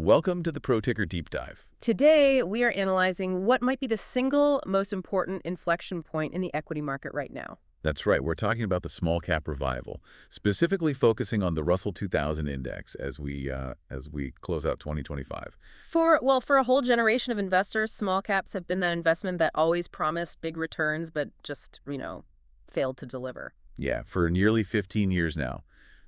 Welcome to the ProTicker Deep Dive. Today, we are analyzing what might be the single most important inflection point in the equity market right now. That's right, we're talking about the small cap revival, specifically focusing on the Russell 2000 index as we close out 2025. For a whole generation of investors, small caps have been that investment that always promised big returns but just, failed to deliver. Yeah, for nearly 15 years now,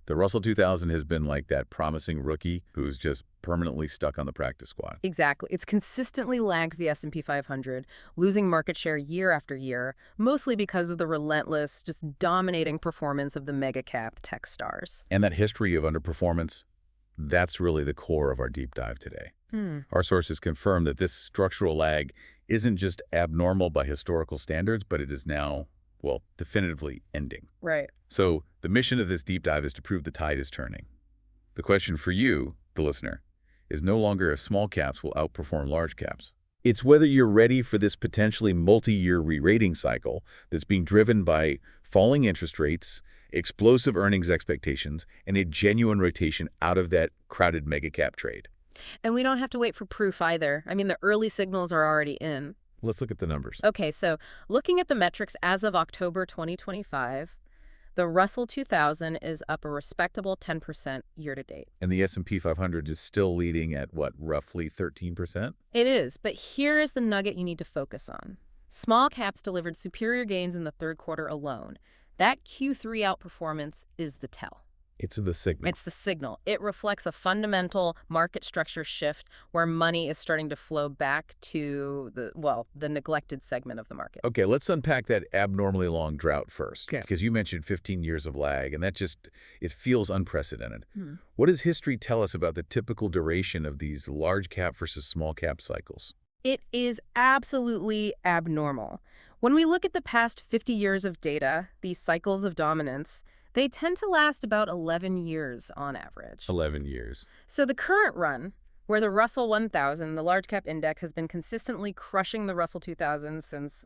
the Russell 2000 has been like that promising rookie who's just permanently stuck on the practice squad. Exactly. It's consistently lagged the S&P 500, losing market share year after year, mostly because of the relentless, just dominating performance of the mega cap tech stars. And that history of underperformance, that's really the core of our deep dive today. Our sources confirm that this structural lag isn't just abnormal by historical standards, but it is now, well, definitively ending. Right. So the mission of this deep dive is to prove the tide is turning. The question for you, the listener, is no longer if small caps will outperform large caps. It's whether you're ready for this potentially multi-year re-rating cycle that's being driven by falling interest rates, explosive earnings expectations, and a genuine rotation out of that crowded mega cap trade. And we don't have to wait for proof either. The early signals are already in. Let's look at the numbers. Okay, so looking at the metrics as of October 2025, the Russell 2000 is up a respectable 10% year to date. And the S&P 500 is still leading at, what, roughly 13%? It is, but here is the nugget you need to focus on. Small caps delivered superior gains in the third quarter alone. That Q3 outperformance is the tell. It's the signal. It's the signal. It reflects a fundamental market structure shift where money is starting to flow back to the neglected segment of the market. Okay, let's unpack that abnormally long drought first. Okay. Because you mentioned 15 years of lag, and it feels unprecedented. What does history tell us about the typical duration of these large cap versus small cap cycles? It is absolutely abnormal. When we look at the past 50 years of data, these cycles of dominance, they tend to last about 11 years on average. 11 years. So the current run, where the Russell 1000, the large cap index, has been consistently crushing the Russell 2000 since,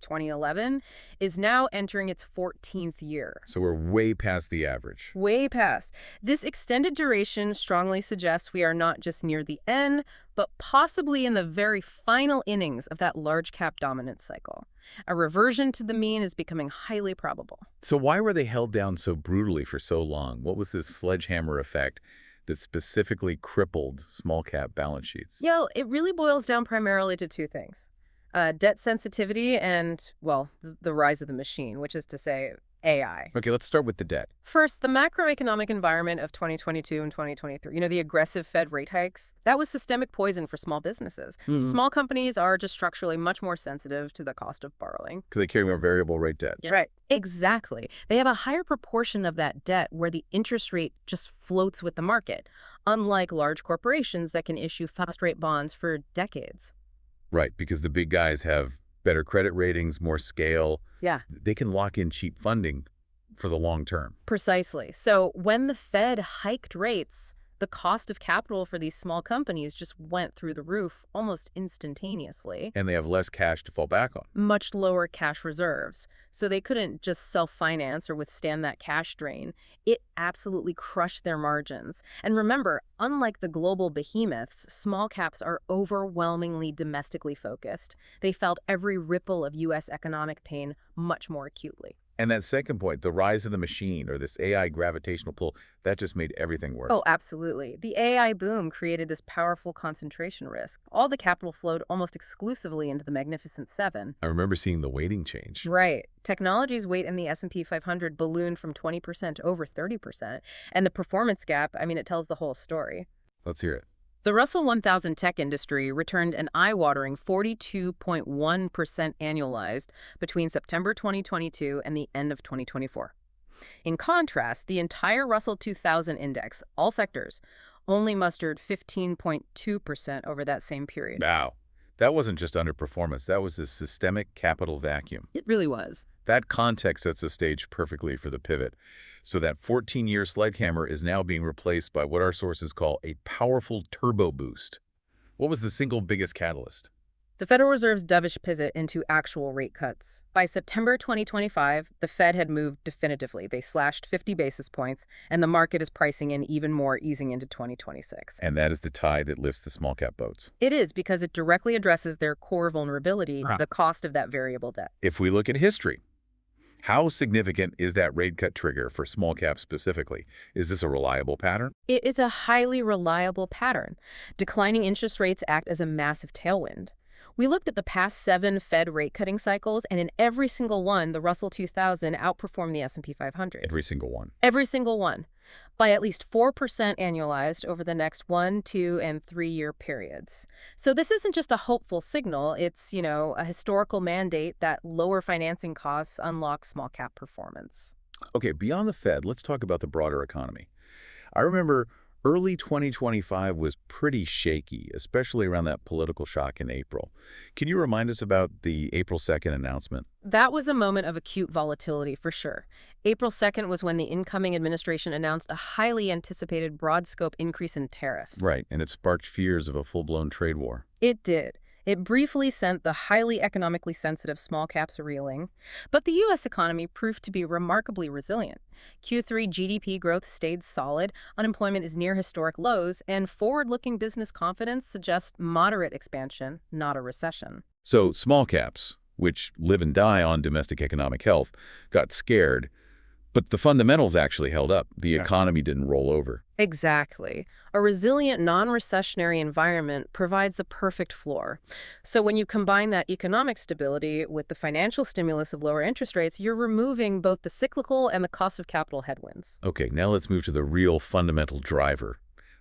2011, is now entering its 14th year. So we're way past the average. Way past. This extended duration strongly suggests we are not just near the end, but possibly in the very final innings of that large cap dominance cycle. A reversion to the mean is becoming highly probable. So why were they held down so brutally for so long? What was this sledgehammer effect that specifically crippled small cap balance sheets? It really boils down primarily to two things. Debt sensitivity and, the rise of the machine, which is to say AI. Okay, let's start with the debt. First, the macroeconomic environment of 2022 and 2023, the aggressive Fed rate hikes, that was systemic poison for small businesses. Small companies are just structurally much more sensitive to the cost of borrowing. Because they carry more variable rate debt. Yeah. Right. Exactly. They have a higher proportion of that debt where the interest rate just floats with the market, unlike large corporations that can issue fixed rate bonds for decades. Right, because the big guys have better credit ratings, more scale. Yeah. They can lock in cheap funding for the long term. Precisely. So when the Fed hiked rates, the cost of capital for these small companies just went through the roof almost instantaneously. And they have less cash to fall back on. Much lower cash reserves. So they couldn't just self-finance or withstand that cash drain. It absolutely crushed their margins. And remember, unlike the global behemoths, small caps are overwhelmingly domestically focused. They felt every ripple of U.S. economic pain much more acutely. And that second point, the rise of the machine or this AI gravitational pull, that just made everything worse. Oh, absolutely. The AI boom created this powerful concentration risk. All the capital flowed almost exclusively into the Magnificent Seven. I remember seeing the weighting change. Right. Technology's weight in the S&P 500 ballooned from 20% to over 30%. And the performance gap, it tells the whole story. Let's hear it. The Russell 1000 tech industry returned an eye-watering 42.1% annualized between September 2022 and the end of 2024. In contrast, the entire Russell 2000 index, all sectors, only mustered 15.2% over that same period. Wow. That wasn't just underperformance. That was a systemic capital vacuum. It really was. That context sets the stage perfectly for the pivot. So that 14-year sledgehammer is now being replaced by what our sources call a powerful turbo boost. What was the single biggest catalyst? The Federal Reserve's dovish pivot into actual rate cuts. By September 2025, the Fed had moved definitively. They slashed 50 basis points, and the market is pricing in even more easing into 2026. And that is the tide that lifts the small cap boats. It is because it directly addresses their core vulnerability, Huh. the cost of that variable debt. If we look at history, how significant is that rate cut trigger for small caps specifically? Is this a reliable pattern? It is a highly reliable pattern. Declining interest rates act as a massive tailwind. We looked at the past 7 Fed rate-cutting cycles, and in every single one, the Russell 2000 outperformed the S&P 500. Every single one. Every single one, by at least 4% annualized over the next 1, 2, and 3-year periods. So this isn't just a hopeful signal. It's, a historical mandate that lower financing costs unlock small-cap performance. Okay, beyond the Fed, let's talk about the broader economy. I remember early 2025 was pretty shaky, especially around that political shock in April. Can you remind us about the April 2nd announcement? That was a moment of acute volatility for sure. April 2nd was when the incoming administration announced a highly anticipated broad-scope increase in tariffs. Right, and it sparked fears of a full-blown trade war. It did. It briefly sent the highly economically sensitive small caps reeling, but the U.S. economy proved to be remarkably resilient. Q3 GDP growth stayed solid, unemployment is near historic lows, and forward-looking business confidence suggests moderate expansion, not a recession. So small caps, which live and die on domestic economic health, got scared, but the fundamentals actually held up. The economy didn't roll over. Exactly. A resilient, non-recessionary environment provides the perfect floor. So when you combine that economic stability with the financial stimulus of lower interest rates, you're removing both the cyclical and the cost of capital headwinds. Okay, now let's move to the real fundamental driver,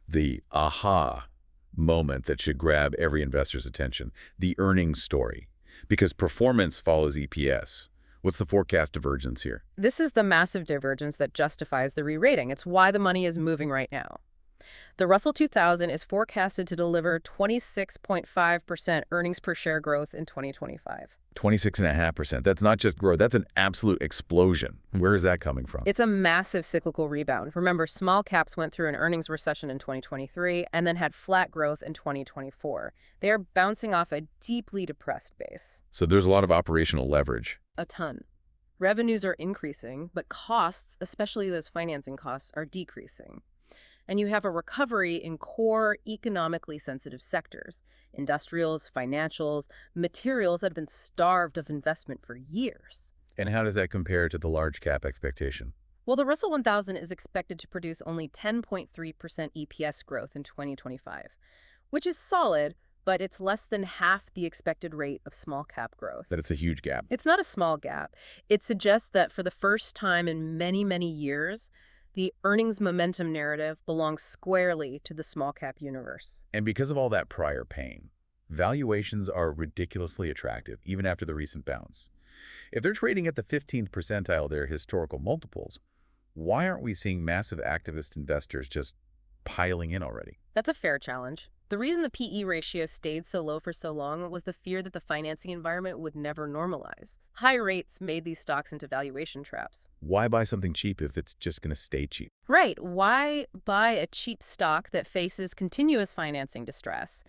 the aha moment that should grab every investor's attention, the earnings story, because performance follows EPS. What's the forecast divergence here? This is the massive divergence that justifies the re-rating. It's why the money is moving right now. The Russell 2000 is forecasted to deliver 26.5% earnings per share growth in 2025. 26.5%. That's not just growth. That's an absolute explosion. Where is that coming from? It's a massive cyclical rebound. Remember, small caps went through an earnings recession in 2023 and then had flat growth in 2024. They are bouncing off a deeply depressed base. So there's a lot of operational leverage. A ton. Revenues are increasing, but costs, especially those financing costs, are decreasing. And you have a recovery in core economically sensitive sectors, industrials, financials, materials that have been starved of investment for years. And how does that compare to the large cap expectation? Well, the Russell 1000 is expected to produce only 10.3% EPS growth in 2025, which is solid, but it's less than half the expected rate of small cap growth. That it's a huge gap. It's not a small gap. It suggests that for the first time in many, many years, the earnings momentum narrative belongs squarely to the small cap universe. And because of all that prior pain, valuations are ridiculously attractive, even after the recent bounce. If they're trading at the 15th percentile of their historical multiples, why aren't we seeing massive activist investors just piling in already? That's a fair challenge. The reason the PE ratio stayed so low for so long was the fear that the financing environment would never normalize. High rates made these stocks into valuation traps. Why buy something cheap if it's just going to stay cheap? Right. Why buy a cheap stock that faces continuous financing distress?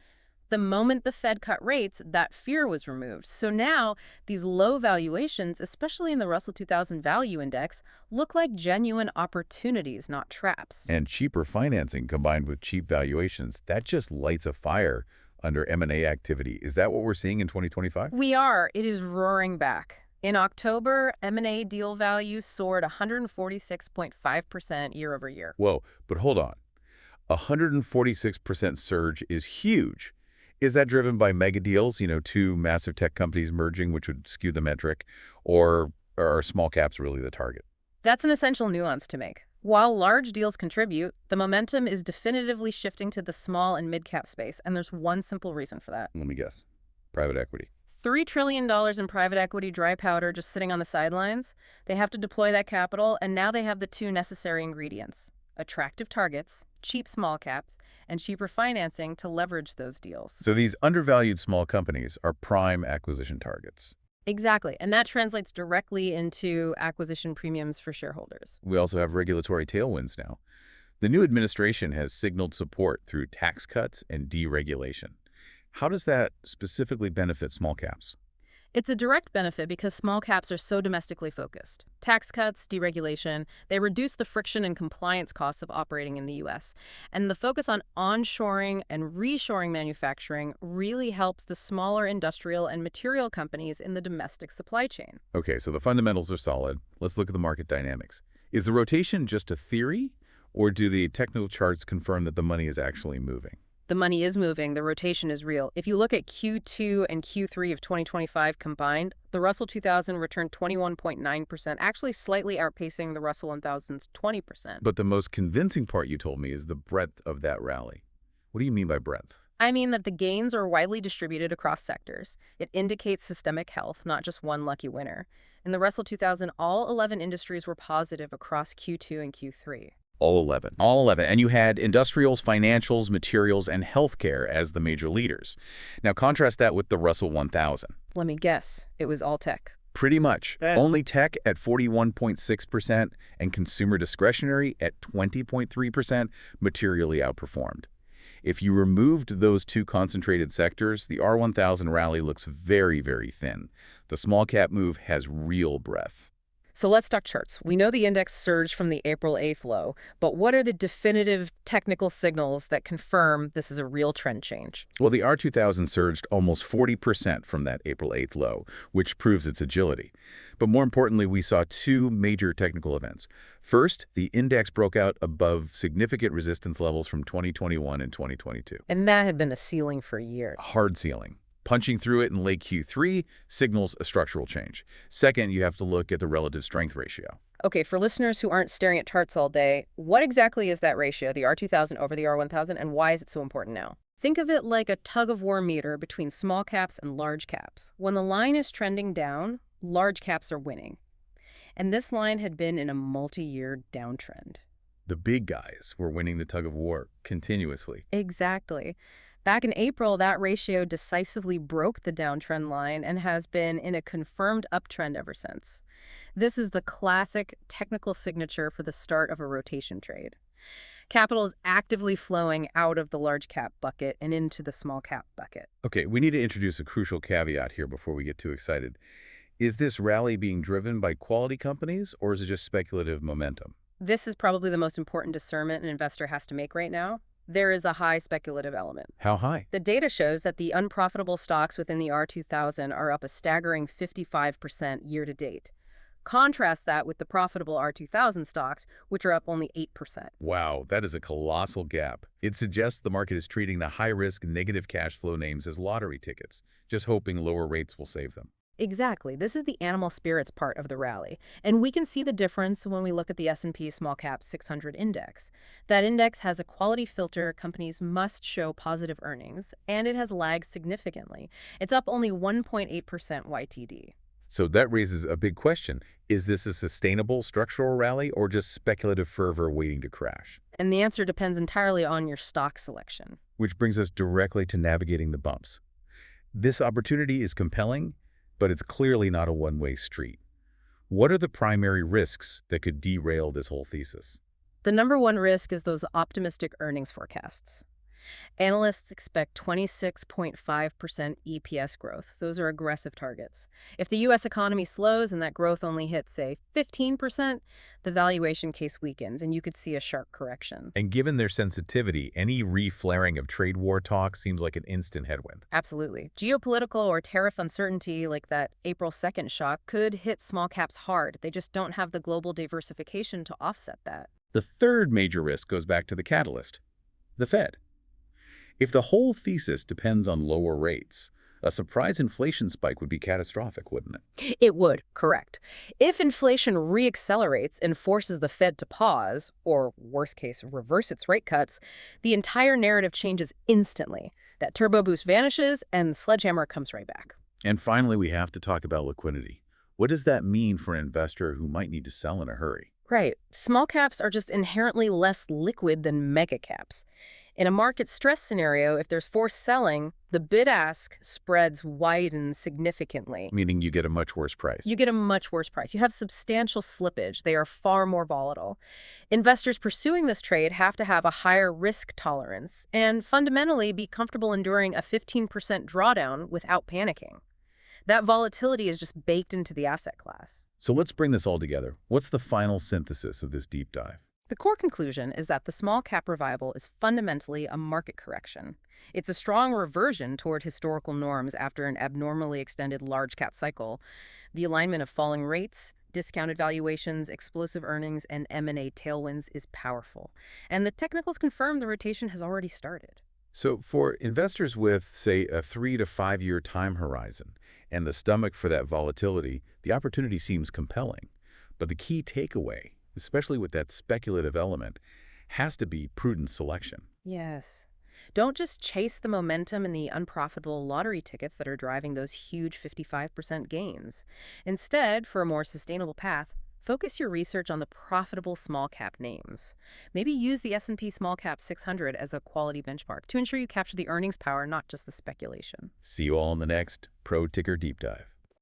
The moment the Fed cut rates, that fear was removed. So now, these low valuations, especially in the Russell 2000 Value Index, look like genuine opportunities, not traps. And cheaper financing combined with cheap valuations, that just lights a fire under M&A activity. Is that what we're seeing in 2025? We are. It is roaring back. In October, M&A deal value soared 146.5% year over year. Whoa, but hold on. 146% surge is huge. Is that driven by mega deals, two massive tech companies merging, which would skew the metric, or are small caps really the target? That's an essential nuance to make. While large deals contribute, the momentum is definitively shifting to the small and mid-cap space, and there's one simple reason for that. Let me guess. Private equity. $3 trillion in private equity dry powder just sitting on the sidelines. They have to deploy that capital, and now they have the 2 necessary ingredients: attractive targets, cheap small caps, and cheaper financing to leverage those deals. So these undervalued small companies are prime acquisition targets. Exactly, and that translates directly into acquisition premiums for shareholders. We also have regulatory tailwinds now. The new administration has signaled support through tax cuts and deregulation. How does that specifically benefit small caps? It's a direct benefit because small caps are so domestically focused. Tax cuts, deregulation, they reduce the friction and compliance costs of operating in the U.S. And the focus on onshoring and reshoring manufacturing really helps the smaller industrial and material companies in the domestic supply chain. Okay, so the fundamentals are solid. Let's look at the market dynamics. Is the rotation just a theory, or do the technical charts confirm that the money is actually moving? The money is moving, the rotation is real. If you look at Q2 and Q3 of 2025 combined, the Russell 2000 returned 21.9%, actually slightly outpacing the Russell 1000's 20%. But the most convincing part you told me is the breadth of that rally. What do you mean by breadth? I mean that the gains are widely distributed across sectors. It indicates systemic health, not just one lucky winner. In the Russell 2000, all 11 industries were positive across Q2 and Q3. All 11. All 11. And you had industrials, financials, materials, and healthcare as the major leaders. Now contrast that with the Russell 1000. Let me guess, it was all tech. Pretty much. Yeah. Only tech at 41.6% and consumer discretionary at 20.3% materially outperformed. If you removed those two concentrated sectors, the R1000 rally looks very, very thin. The small cap move has real breadth. So let's talk charts. We know the index surged from the April 8th low, but what are the definitive technical signals that confirm this is a real trend change? Well, the R2000 surged almost 40% from that April 8th low, which proves its agility. But more importantly, we saw two major technical events. First, the index broke out above significant resistance levels from 2021 and 2022. And that had been a ceiling for years. A hard ceiling. Punching through it in late Q3 signals a structural change. Second, you have to look at the relative strength ratio. Okay, for listeners who aren't staring at charts all day, what exactly is that ratio, the R2000 over the R1000, and why is it so important now? Think of it like a tug-of-war meter between small caps and large caps. When the line is trending down, large caps are winning. And this line had been in a multi-year downtrend. The big guys were winning the tug-of-war continuously. Exactly. Back in April, that ratio decisively broke the downtrend line and has been in a confirmed uptrend ever since. This is the classic technical signature for the start of a rotation trade. Capital is actively flowing out of the large cap bucket and into the small cap bucket. Okay, we need to introduce a crucial caveat here before we get too excited. Is this rally being driven by quality companies, or is it just speculative momentum? This is probably the most important discernment an investor has to make right now. There is a high speculative element. How high? The data shows that the unprofitable stocks within the R2000 are up a staggering 55% year to date. Contrast that with the profitable R2000 stocks, which are up only 8%. Wow, that is a colossal gap. It suggests the market is treating the high-risk, negative cash flow names as lottery tickets, just hoping lower rates will save them. Exactly. This is the animal spirits part of the rally. And we can see the difference when we look at the S&P Small Cap 600 index. That index has a quality filter. Companies must show positive earnings, and it has lagged significantly. It's up only 1.8% YTD. So that raises a big question. Is this a sustainable structural rally or just speculative fervor waiting to crash? And the answer depends entirely on your stock selection. Which brings us directly to navigating the bumps. This opportunity is compelling, but it's clearly not a one-way street. What are the primary risks that could derail this whole thesis? The number one risk is those optimistic earnings forecasts. Analysts expect 26.5% EPS growth. Those are aggressive targets. If the U.S. economy slows and that growth only hits, say, 15%, the valuation case weakens, and you could see a sharp correction. And given their sensitivity, any reflaring of trade war talk seems like an instant headwind. Absolutely. Geopolitical or tariff uncertainty, like that April 2nd shock, could hit small caps hard. They just don't have the global diversification to offset that. The third major risk goes back to the catalyst, the Fed. If the whole thesis depends on lower rates, a surprise inflation spike would be catastrophic, wouldn't it? It would, correct. If inflation reaccelerates and forces the Fed to pause, or worst case, reverse its rate cuts, the entire narrative changes instantly. That turbo boost vanishes and the sledgehammer comes right back. And finally, we have to talk about liquidity. What does that mean for an investor who might need to sell in a hurry? Right. Small caps are just inherently less liquid than mega caps. In a market stress scenario, if there's forced selling, the bid-ask spreads widen significantly. Meaning you get a much worse price. You get a much worse price. You have substantial slippage. They are far more volatile. Investors pursuing this trade have to have a higher risk tolerance and fundamentally be comfortable enduring a 15% drawdown without panicking. That volatility is just baked into the asset class. So let's bring this all together. What's the final synthesis of this deep dive? The core conclusion is that the small cap revival is fundamentally a market correction. It's a strong reversion toward historical norms after an abnormally extended large cap cycle. The alignment of falling rates, discounted valuations, explosive earnings, and M&A tailwinds is powerful. And the technicals confirm the rotation has already started. So for investors with, say, a 3 to 5 year time horizon and the stomach for that volatility, the opportunity seems compelling. But the key takeaway, especially with that speculative element, has to be prudent selection. Yes. Don't just chase the momentum and the unprofitable lottery tickets that are driving those huge 55% gains. Instead, for a more sustainable path, focus your research on the profitable small cap names. Maybe use the S&P Small Cap 600 as a quality benchmark to ensure you capture the earnings power, not just the speculation. See you all in the next Pro Ticker Deep Dive.